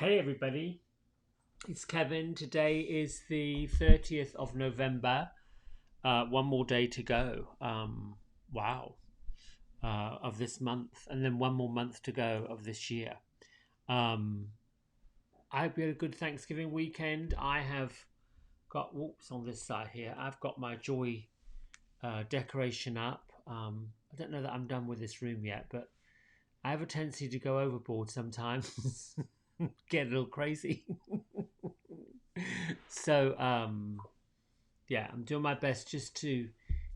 Hey everybody, it's Kevin. Today is the 30th of November. One more day to go. Wow. Of this month, and then one more month to go of this year. Um, I hope you had a good Thanksgiving weekend. I have got, whoops, on this side here, I've got my joy decoration up. I don't know that I'm done with this room yet, but I have a tendency to go overboard sometimes, get a little crazy. So yeah, I'm doing my best just to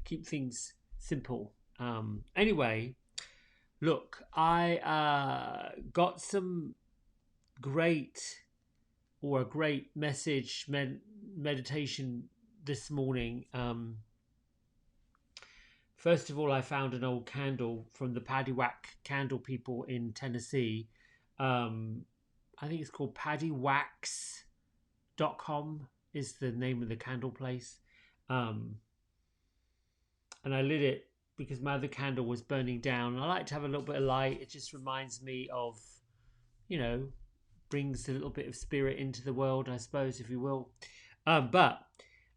keep things simple. Anyway, look, I got some great or a great message meditation this morning. First of all, I found an old candle from the Paddy Whack candle people in Tennessee. Um, I think it's called paddywax.com is the name of the candle place. Um, and I lit it because my other candle was burning down. I like to have a little bit of light. It just reminds me of, you know, brings a little bit of spirit into the world, I suppose, if you will. But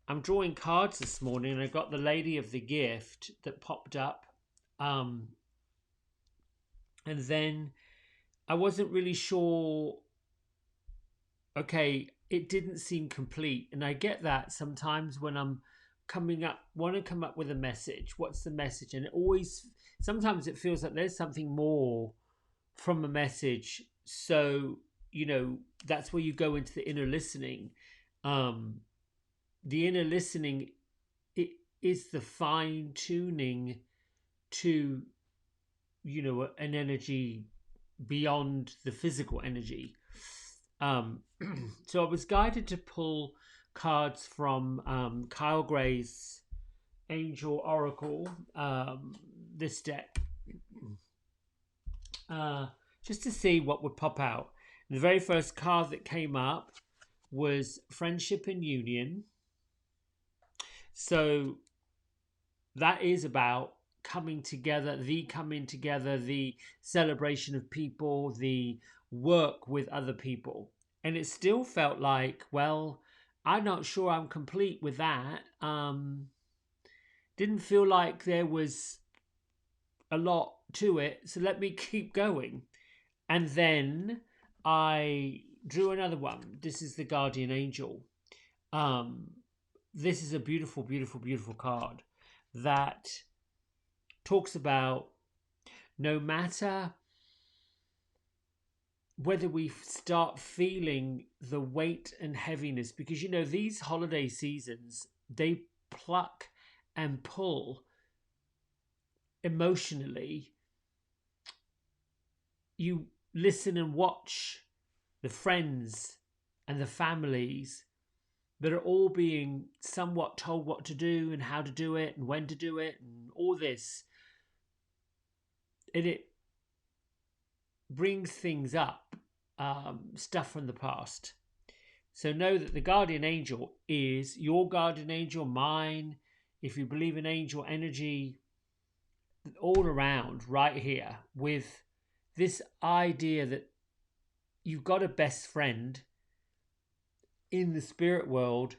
I'm drawing cards this morning, and I got the Lady of the Gift that popped up. And then I wasn't really sure. Okay, it didn't seem complete. And I get that sometimes when I'm want to come up with a message. What's the message? And sometimes it feels like there's something more from a message. So, that's where you go into the inner listening. Um, the inner listening, it is the fine tuning to, an energy beyond the physical energy. Um, so I was guided to pull cards from Kyle Gray's Angel Oracle, this deck, just to see what would pop out. The very first card that came up was Friendship and Union. So that is about coming together, the celebration of people, the work with other people. And it still felt like, well, I'm not sure I'm complete with that. Didn't feel like there was a lot to it, so let me keep going. And then I drew another one. This is the Guardian Angel. Um, this is a beautiful, beautiful, beautiful card that talks about no matter whether we start feeling the weight and heaviness, because these holiday seasons, they pluck and pull emotionally. You listen and watch the friends and the families that are all being somewhat told what to do and how to do it and when to do it and all this. And it brings things up, stuff from the past. So know that the guardian angel is your guardian angel, mine. If you believe in angel energy, all around right here with this idea that you've got a best friend in the spirit world.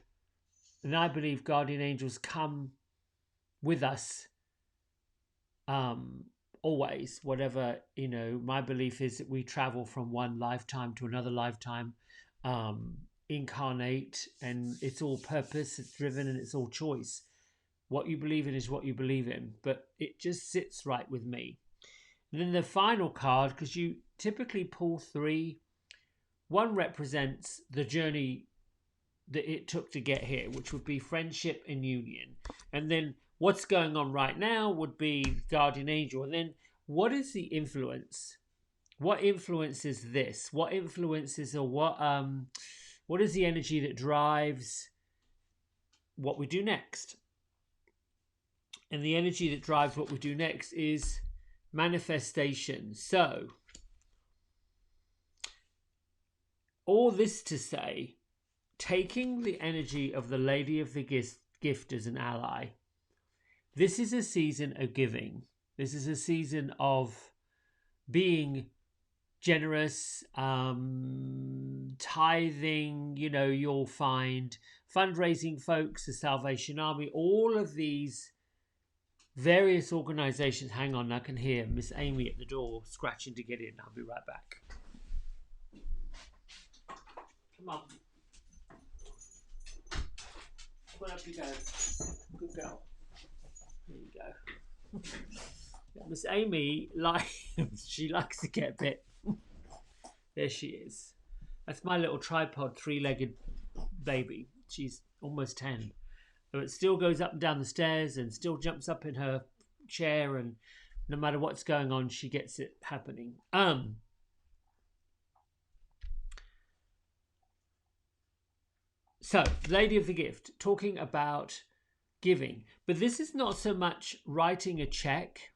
And I believe guardian angels come with us always. Whatever, my belief is that we travel from one lifetime to another lifetime, incarnate, and it's all purpose, it's driven, and it's all choice. What you believe in is what you believe in, but it just sits right with me. And then the final card, because you typically pull three, one represents the journey that it took to get here, which would be friendship and union. And then what's going on right now would be guardian angel. And then what is the influence? What influences this? What influences, or what is the energy that drives what we do next? And the energy that drives what we do next is manifestation. So all this to say, taking the energy of the Lady of the Gift as an ally, this is a season of giving. This is a season of being generous, tithing, you'll find fundraising folks, the Salvation Army, all of these various organizations. Hang on, I can hear Miss Amy at the door scratching to get in. I'll be right back. Come on. Where up you go? Good girl. There you go. Miss Amy, she likes to get a bit. There she is. That's my little tripod, three-legged baby. She's almost 10. But it still goes up and down the stairs and still jumps up in her chair, and no matter what's going on, she gets it happening. So, Lady of the Gift, talking about giving. But this is not so much writing a check,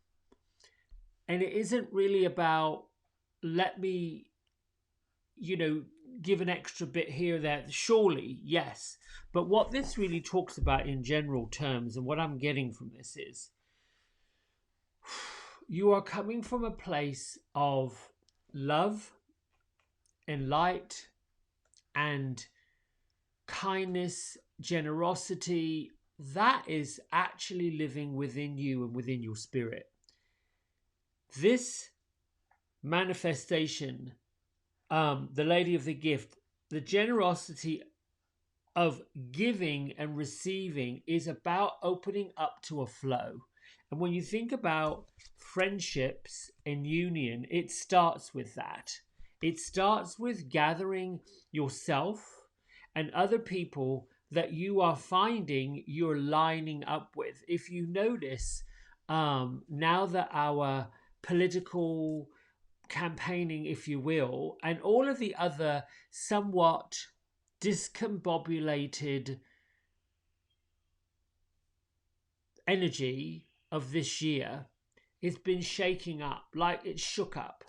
and it isn't really about, let me, give an extra bit here or there. Surely, yes. But what this really talks about in general terms, and what I'm getting from this is, you are coming from a place of love and light and kindness, generosity. That is actually living within you and within your spirit. This manifestation, the Lady of the Gift, the generosity of giving and receiving is about opening up to a flow. And when you think about friendships and union, it starts with that. It starts with gathering yourself and other people that you are finding you're lining up with. If you notice, now that our political campaigning, if you will, and all of the other somewhat discombobulated energy of this year, it's been shaking up, like it's shook up.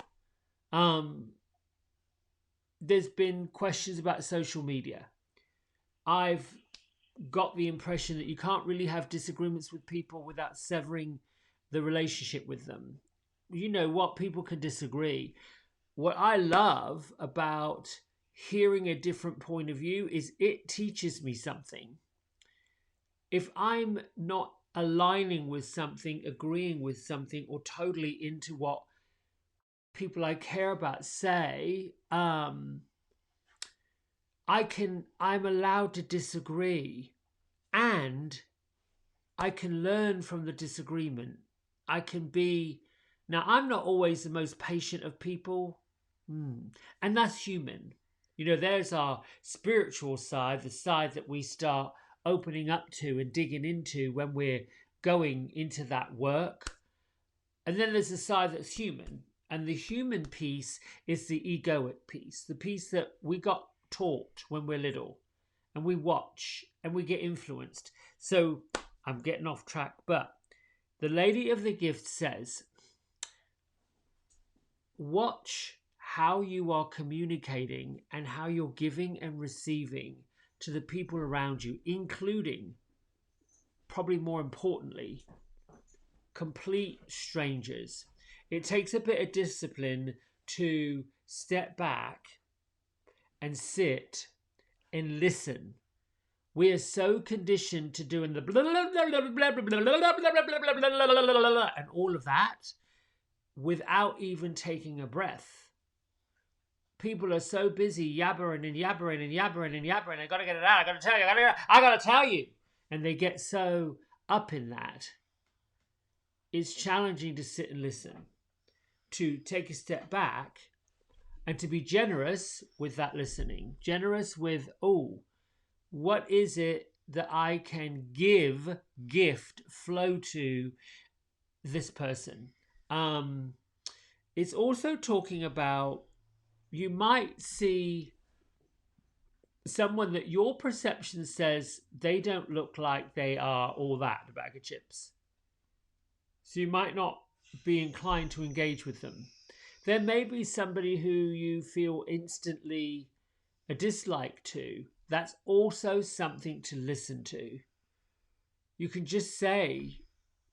There's been questions about social media. I've got the impression that you can't really have disagreements with people without severing the relationship with them. You know what? People can disagree. What I love about hearing a different point of view is it teaches me something. If I'm not aligning with something, agreeing with something, or totally into what people I care about say, I'm allowed to disagree, and I can learn from the disagreement. I can be, now I'm not always the most patient of people, and that's human. There's our spiritual side, the side that we start opening up to and digging into when we're going into that work. And then there's the side that's human. And the human piece is the egoic piece, the piece that we got taught when we're little, and we watch and we get influenced. So I'm getting off track, but the Lady of the Gift says, watch how you are communicating and how you're giving and receiving to the people around you, including, probably more importantly, complete strangers. It takes a bit of discipline to step back and sit and listen. We are so conditioned to doing the blah, blah, blah, blah, blah, blah, blah, blah, and all of that without even taking a breath. People are so busy yabbering and yabbering and yabbering and yabbering. I gotta get it out. I gotta tell you. I gotta tell you. And they get so up in that. It's challenging to sit and listen, to take a step back, and to be generous with that listening. Generous with, what is it that I can gift, flow to this person? It's also talking about, you might see someone that your perception says they don't look like they are all that, a bag of chips. So you might not be inclined to engage with them. There may be somebody who you feel instantly a dislike to. That's also something to listen to. You can just say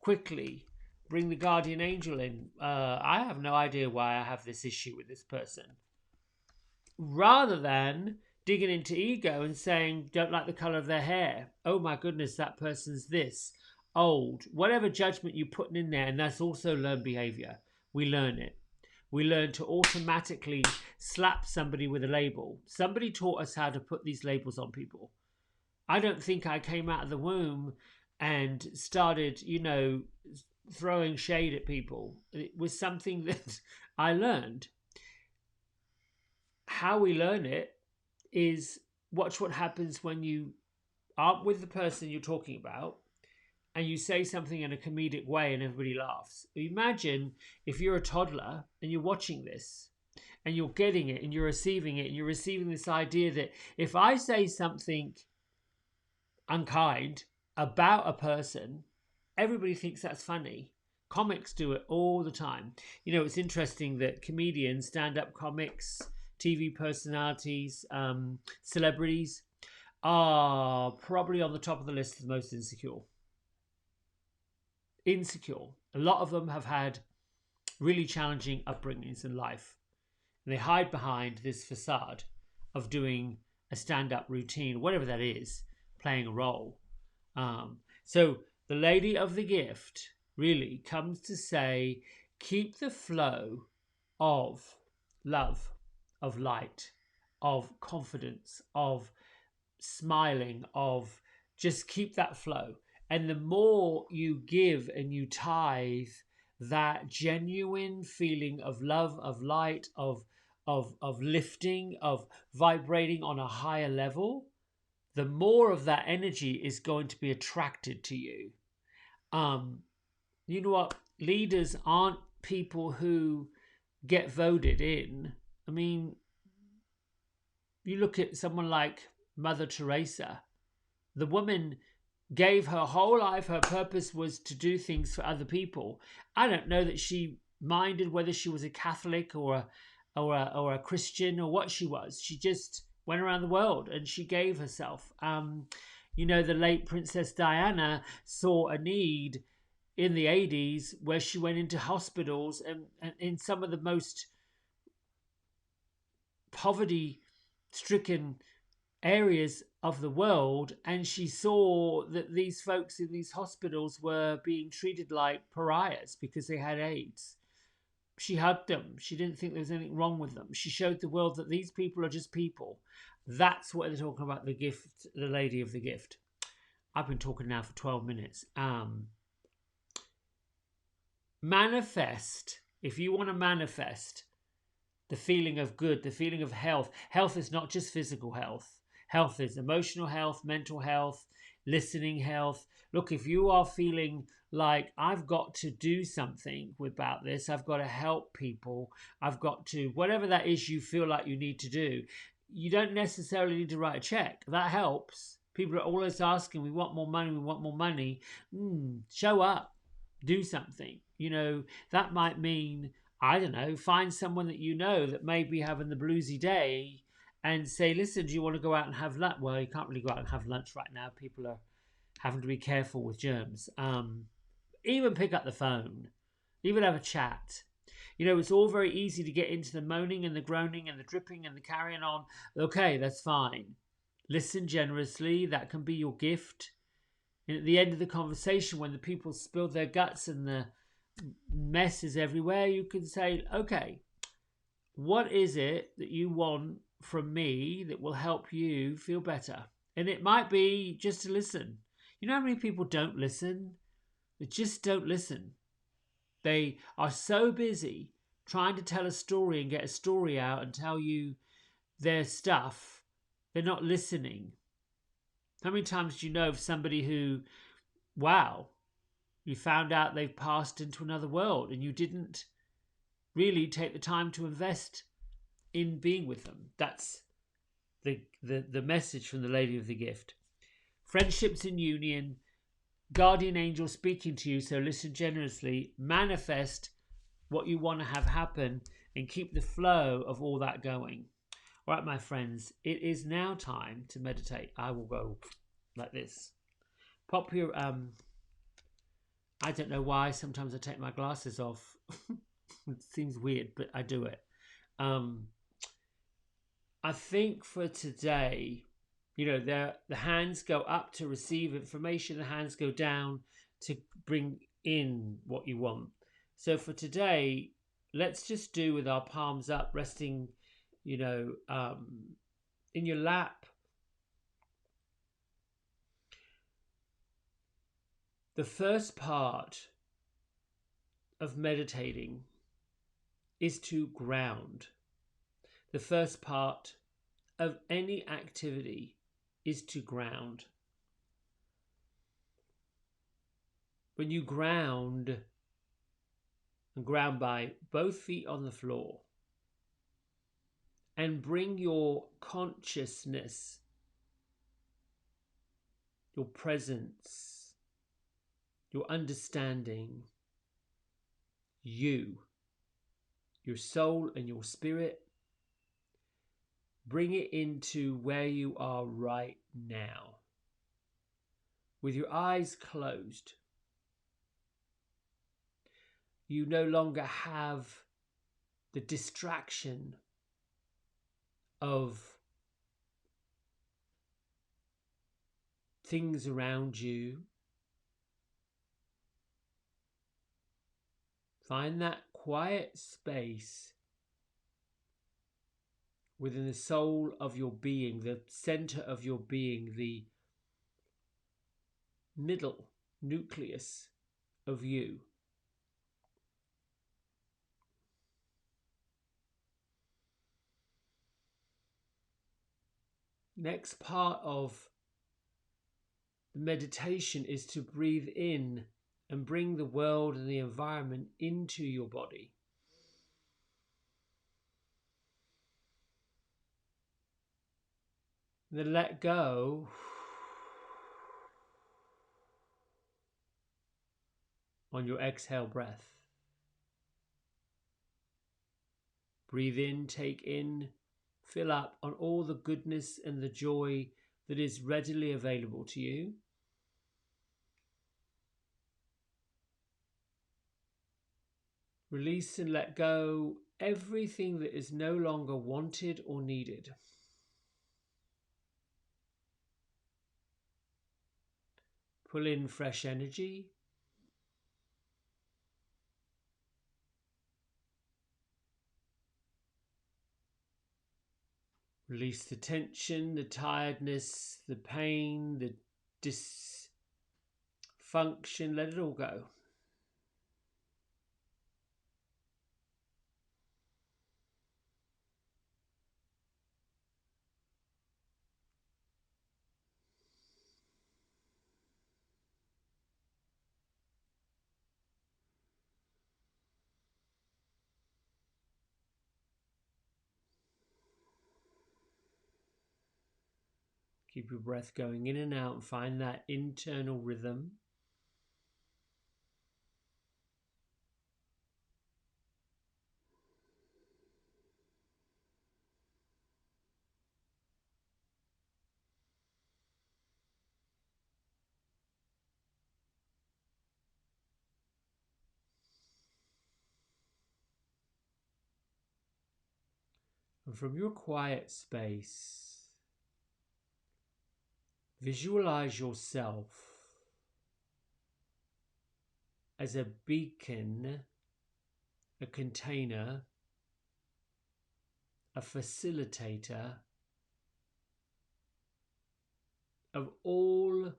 quickly, bring the guardian angel in. I have no idea why I have this issue with this person. rather than digging into ego and saying, don't like the color of their hair. Oh my goodness, that person's this old, whatever judgment you're putting in there. And that's also learned behavior. We learn it. We learn to automatically slap somebody with a label. Somebody taught us how to put these labels on people. I don't think I came out of the womb and started, throwing shade at people. It was something that I learned. How we learn it is watch what happens when you aren't with the person you're talking about and you say something in a comedic way and everybody laughs. Imagine if you're a toddler and you're watching this and you're getting it and you're receiving it and you're receiving this idea that if I say something unkind about a person, everybody thinks that's funny. Comics do it all the time. It's interesting that comedians, stand-up comics, TV personalities, celebrities are probably on the top of the list of the most insecure. Insecure. A lot of them have had really challenging upbringings in life. And they hide behind this facade of doing a stand-up routine, whatever that is, playing a role. So the Lady of the Gift really comes to say, keep the flow of love, of light, of confidence, of smiling, of just keep that flow. And the more you give and you tithe that genuine feeling of love, of light, of lifting, of vibrating on a higher level, the more of that energy is going to be attracted to you. You know what? Leaders aren't people who get voted in. I mean, you look at someone like Mother Teresa. The woman gave her whole life, her purpose was to do things for other people. I don't know that she minded whether she was a Catholic or a Christian or what she was. She just went around the world and she gave herself. The late Princess Diana saw a need in the 80s where she went into hospitals and in some of the most poverty stricken areas of the world, and she saw that these folks in these hospitals were being treated like pariahs because they had AIDS. She hugged them. She didn't think there was anything wrong with them. She showed the world that these people are just people. That's what they're talking about, the gift, the Lady of the Gift. I've been talking now for 12 minutes. Manifest. If you want to manifest the feeling of good, the feeling of health. Health is not just physical health. Health is emotional health, mental health, listening health. Look, if you are feeling like I've got to do something about this, I've got to help people, I've got to, whatever that is you feel like you need to do, you don't necessarily need to write a check. That helps. People are always asking, we want more money, we want more money. Show up, do something. That might mean, I don't know, find someone that that may be having the bluesy day and say, listen, do you want to go out and have lunch? Well, you can't really go out and have lunch right now. People are having to be careful with germs. Even pick up the phone, even have a chat. It's all very easy to get into the moaning and the groaning and the dripping and the carrying on. Okay, that's fine. Listen generously. That can be your gift. And at the end of the conversation, when the people spill their guts and the mess is everywhere, you can say, okay, what is it that you want from me that will help you feel better? And it might be just to listen. You know how many people don't listen? They just don't listen. They are so busy trying to tell a story and get a story out and tell you their stuff, they're not listening. How many times do you know of somebody who, wow, you found out they've passed into another world and you didn't really take the time to invest in being with them? That's the message from the Lady of the Gift. Friendships in union, guardian angel speaking to you, so listen generously, manifest what you want to have happen and keep the flow of all that going. All right, my friends, it is now time to meditate. I will go like this. Pop your I don't know why sometimes I take my glasses off. It seems weird, but I do it. I think for today, the hands go up to receive information, the hands go down to bring in what you want. So for today, let's just do with our palms up, resting, in your lap. The first part of meditating is to ground. The first part of any activity is to ground. When you ground, and ground by both feet on the floor, and bring your consciousness, your presence, your understanding, your soul and your spirit, bring it into where you are right now. With your eyes closed, you no longer have the distraction of things around you. Find that quiet space within the soul of your being, the center of your being, the middle nucleus of you. Next part of the meditation is to breathe in and bring the world and the environment into your body. Then let go on your exhale breath. Breathe in, take in, fill up on all the goodness and the joy that is readily available to you. Release and let go everything that is no longer wanted or needed. Pull in fresh energy. Release the tension, the tiredness, the pain, the dysfunction. Let it all go. Keep your breath going in and out and find that internal rhythm. And from your quiet space, visualize yourself as a beacon, a container, a facilitator of all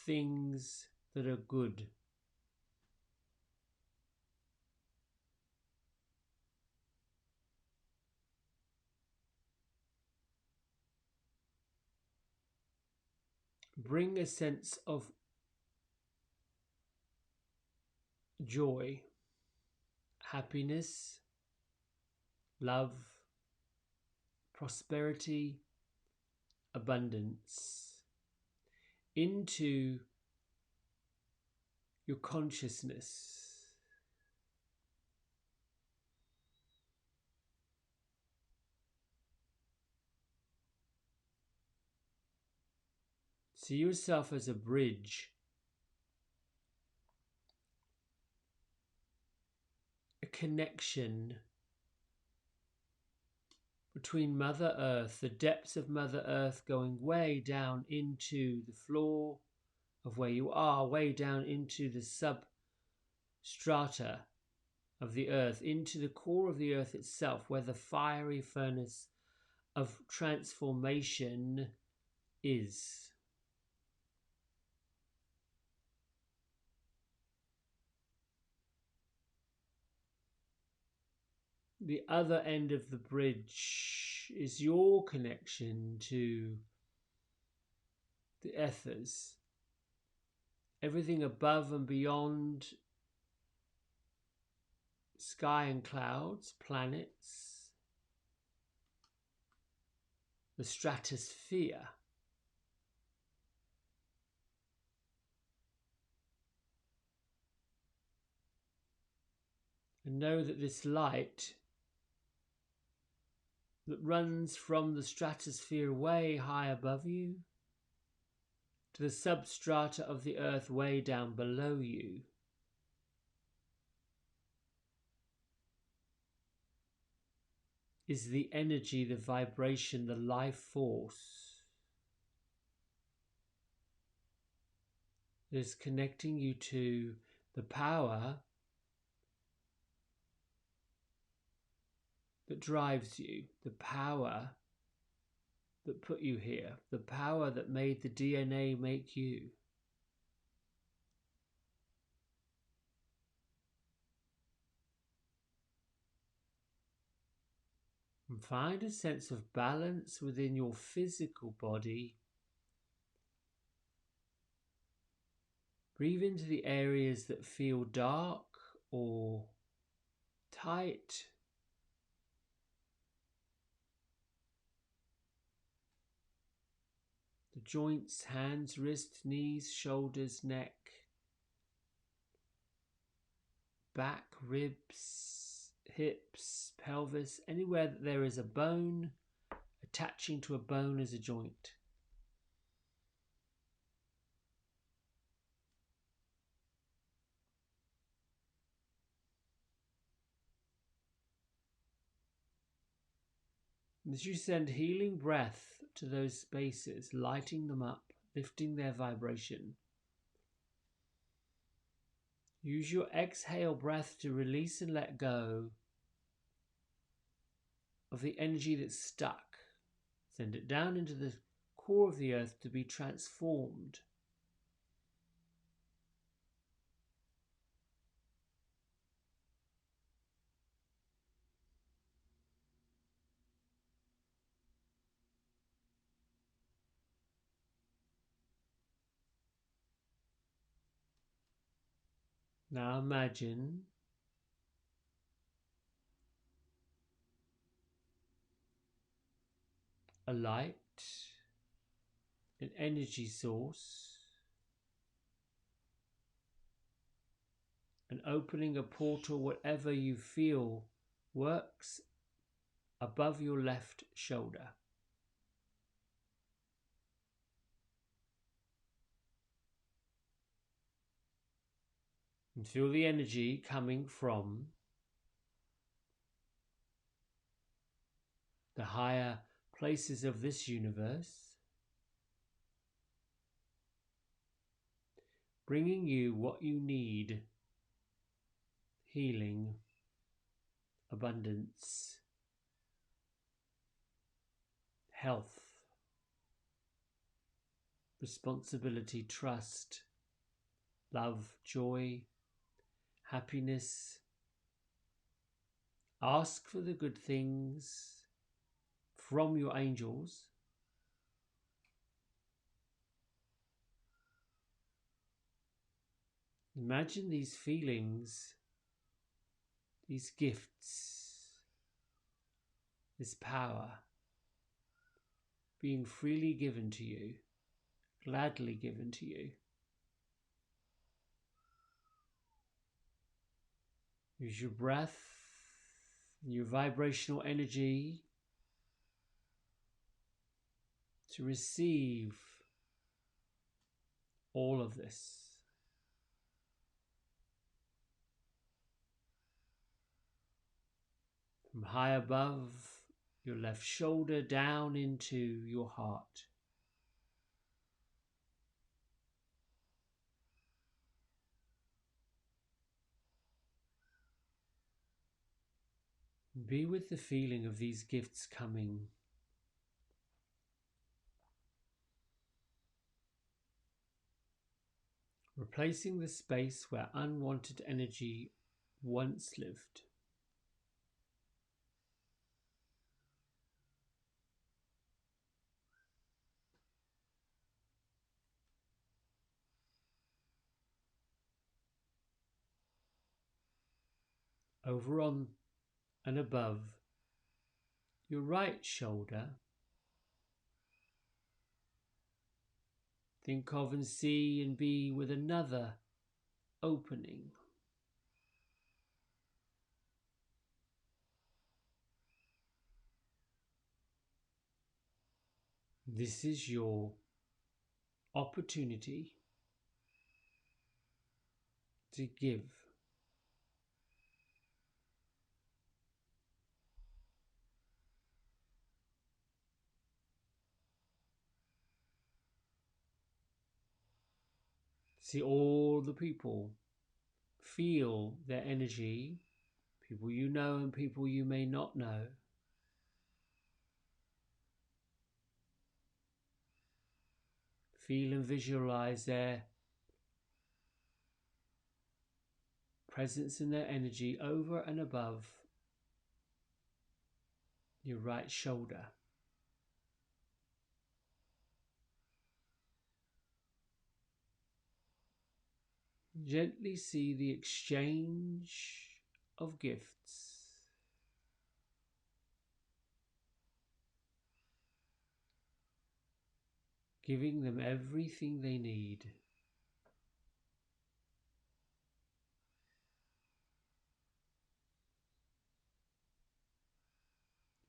things that are good. Bring a sense of joy, happiness, love, prosperity, abundance into your consciousness. See yourself as a bridge, a connection between Mother Earth, the depths of Mother Earth going way down into the floor of where you are, way down into the substrata of the earth, into the core of the earth itself, where the fiery furnace of transformation is. The other end of the bridge is your connection to the ethers, everything above and beyond sky and clouds, planets, the stratosphere. And know that this light that runs from the stratosphere way high above you to the substrata of the earth way down below you is the energy, the vibration, the life force that is connecting you to the power that drives you, the power that put you here, the power that made the DNA make you. And find a sense of balance within your physical body. Breathe into the areas that feel dark or tight. The joints, hands, wrists, knees, shoulders, neck, back, ribs, hips, pelvis, anywhere that there is a bone attaching to a bone as a joint. As you send healing breath to those spaces, lighting them up, lifting their vibration, use your exhale breath to release and let go of the energy that's stuck. Send it down into the core of the earth to be transformed. Now imagine a light, an energy source, and opening a portal, whatever you feel works, above your left shoulder. And feel the energy coming from the higher places of this universe, bringing you what you need: healing, abundance, health, responsibility, trust, love, joy, happiness. Ask for the good things from your angels. Imagine these feelings, these gifts, this power being freely given to you, gladly given to you. Use your breath, your vibrational energy to receive all of this. From high above your left shoulder down into your heart. Be with the feeling of these gifts coming. Replacing the space where unwanted energy once lived. Over on and above your right shoulder, think of and see and be with another opening. This is your opportunity to give. See all the people. Feel their energy, people you know and people you may not know. Feel and visualize their presence and their energy over and above your right shoulder. Gently see the exchange of gifts. Giving them everything they need.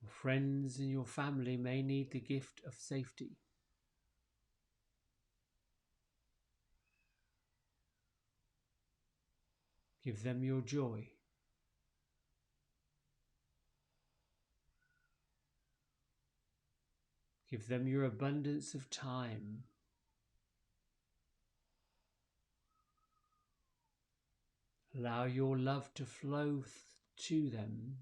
Your friends and your family may need the gift of safety. Give them your joy. Give them your abundance of time. Allow your love to flow to them.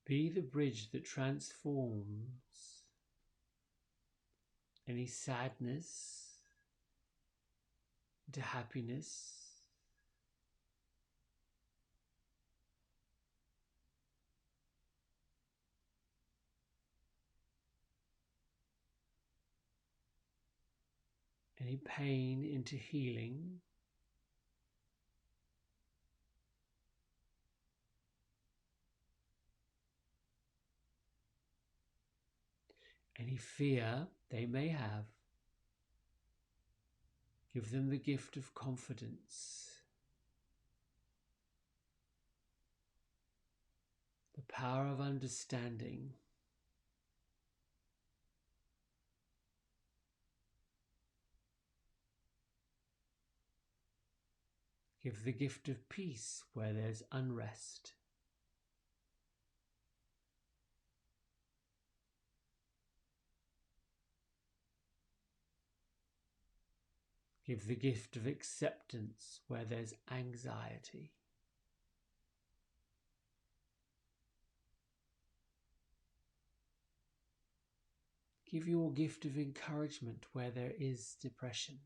Be the bridge that transforms any sadness into happiness. Any pain into healing. Any fear they may have. Give them the gift of confidence. The power of understanding. Give the gift of peace where there's unrest. Give the gift of acceptance where there's anxiety. Give your gift of encouragement where there is depression.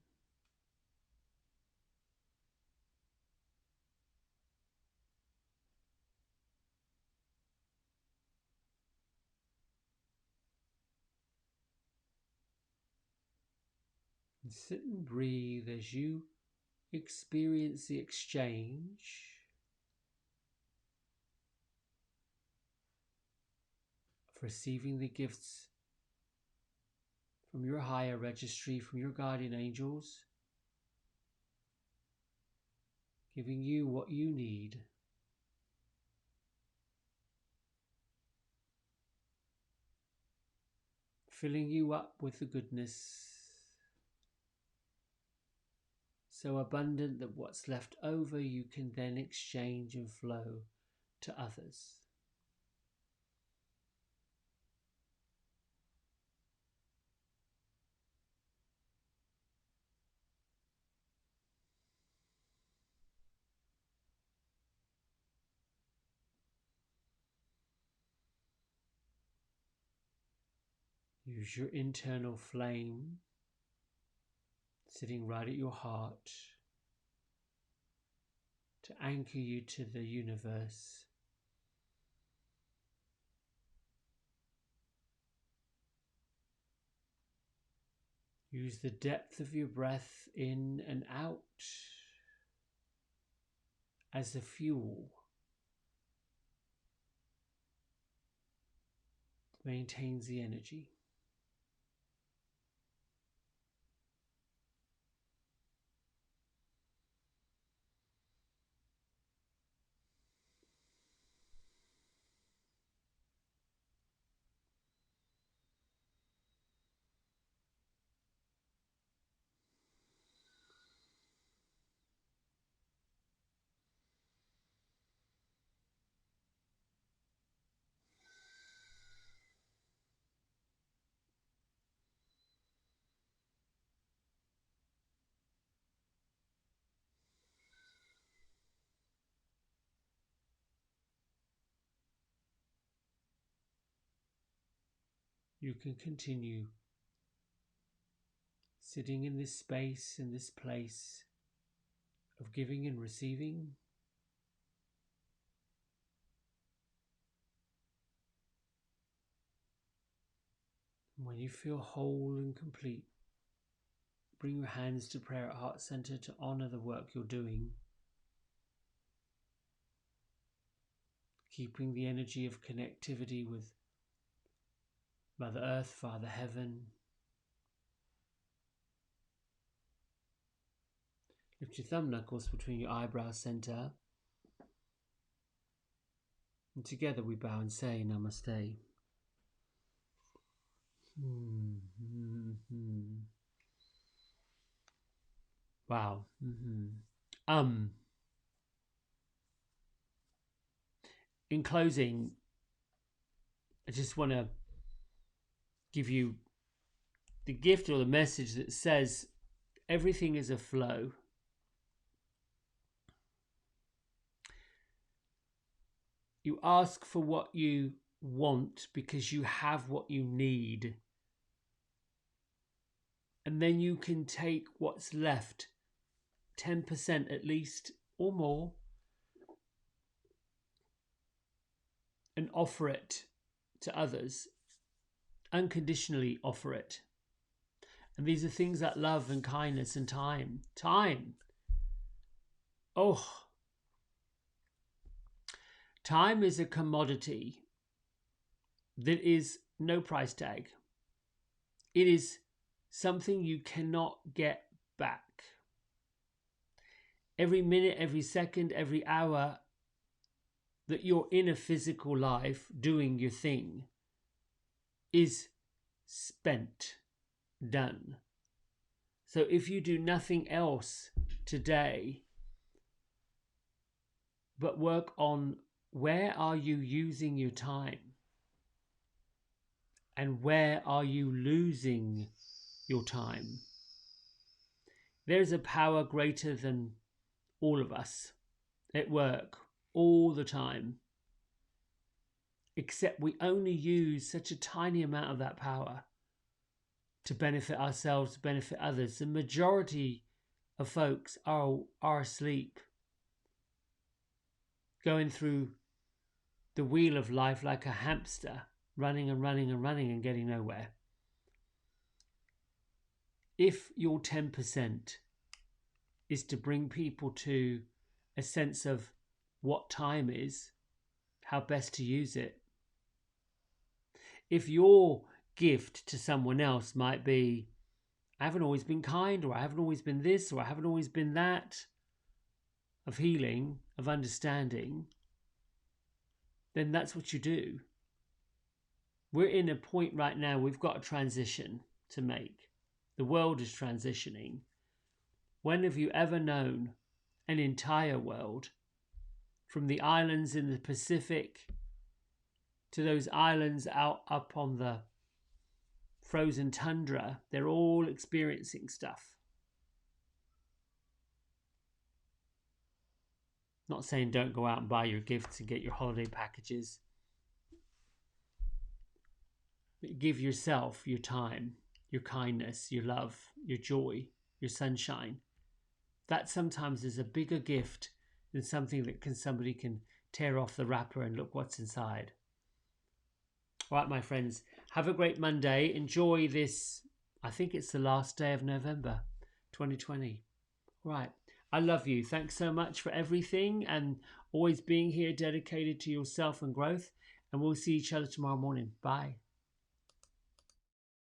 And sit and breathe as you experience the exchange of receiving the gifts from your higher registry, from your guardian angels, giving you what you need. Filling you up with the goodness, so abundant that what's left over you can then exchange and flow to others. Use your internal flame sitting right at your heart to anchor you to the universe. Use the depth of your breath in and out as a fuel. Maintains the energy. You can continue sitting in this space, in this place of giving and receiving. When you feel whole and complete, bring your hands to prayer at heart center to honor the work you're doing. Keeping the energy of connectivity with Mother Earth, Father Heaven. Lift your thumb knuckles between your eyebrow center. And together we bow and say Namaste. Wow. In closing, I just want to give you the gift or the message that says everything is a flow. You ask for what you want because you have what you need. And then you can take what's left, 10% at least or more, and offer it to others. Unconditionally offer it. And these are things like love and kindness and time. Time. Oh. Time is a commodity that is no price tag. It is something you cannot get back. Every minute, every second, every hour that you're in a physical life doing your thing is spent, done. So if you do nothing else today but work on where are you using your time and where are you losing your time, there's a power greater than all of us at work all the time. Except we only use such a tiny amount of that power to benefit ourselves, to benefit others. The majority of folks are asleep, going through the wheel of life like a hamster, running and running and running and getting nowhere. If your 10% is to bring people to a sense of what time is, how best to use it. If your gift to someone else might be, I haven't always been kind, or I haven't always been this, or I haven't always been that, of healing, of understanding, then that's what you do. We're in a point right now, we've got a transition to make. The world is transitioning. When have you ever known an entire world, from the islands in the Pacific to those islands out up on the frozen tundra? They're all experiencing stuff. Not saying don't go out and buy your gifts and get your holiday packages. But give yourself your time, your kindness, your love, your joy, your sunshine. That sometimes is a bigger gift than something that somebody can tear off the wrapper and look what's inside. All right, my friends, have a great Monday. Enjoy this. I think it's the last day of November 2020. Right. I love you. Thanks so much for everything and always being here dedicated to yourself and growth. And we'll see each other tomorrow morning. Bye.